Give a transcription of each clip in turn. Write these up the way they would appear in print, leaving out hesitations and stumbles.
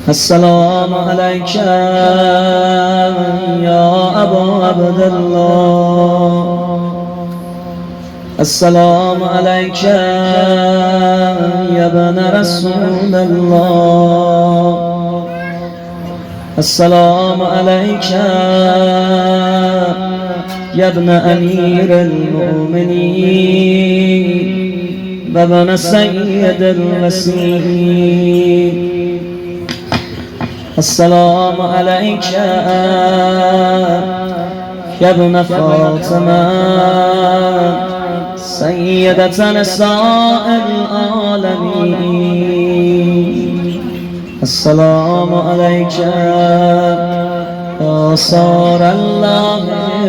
السلام عليك يا أبا عبد الله. السلام عليك يا ابن رسول الله. السلام عليك يا ابن أمير المؤمنين وابن سيد المسيحين. السلام عليك يا ابن فاطمة سيدة نساء العالمين. السلام عليك يا صار الله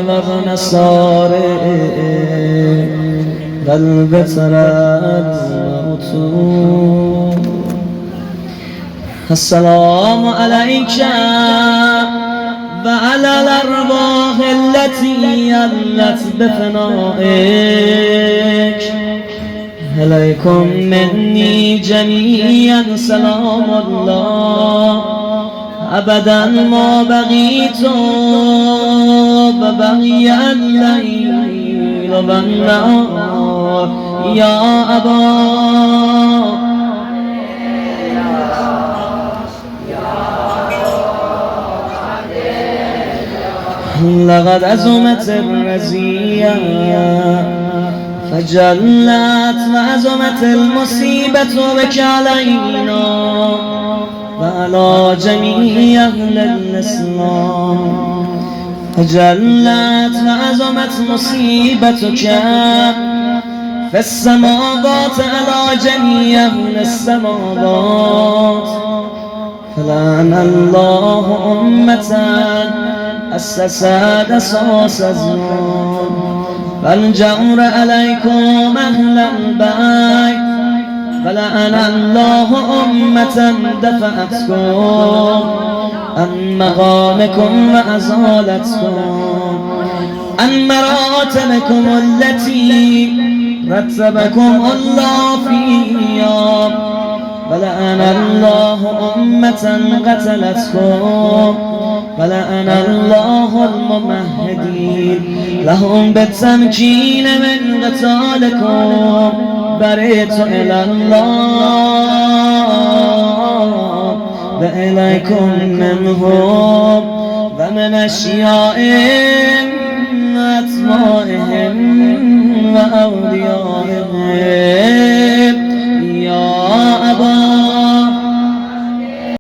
وابن صاره بل بترت موتون. السلام عليك وعلى الأرواح التي يلت بفنائك. عليكم مني جميعا سلام الله أبدا ما بقيت وبقي الليل والنهار يا أبا لقد عزمت الرزية فجلت وعزمت المصيبة بك علينا وعلى جميع أهل الإسلام. فجلت وعزمت مصيبتك في السماوات على جميع أهل السماوات. فلعن الله أمة أسست أساس الظلم والجور عليكم أهل البيت. فلعن الله أمة دفعتكم عن مقامكم وأزالتكم عن مراتبكم التي رتبكم الله فيها. فلعن الله أمة قتلتكم فلعن الله الممهدين لهم بالتمكين من قتالكم. بريت إلى الله وإليكم منهم ومن أشيائهم وأتباعهم وأوليائهم يا أبا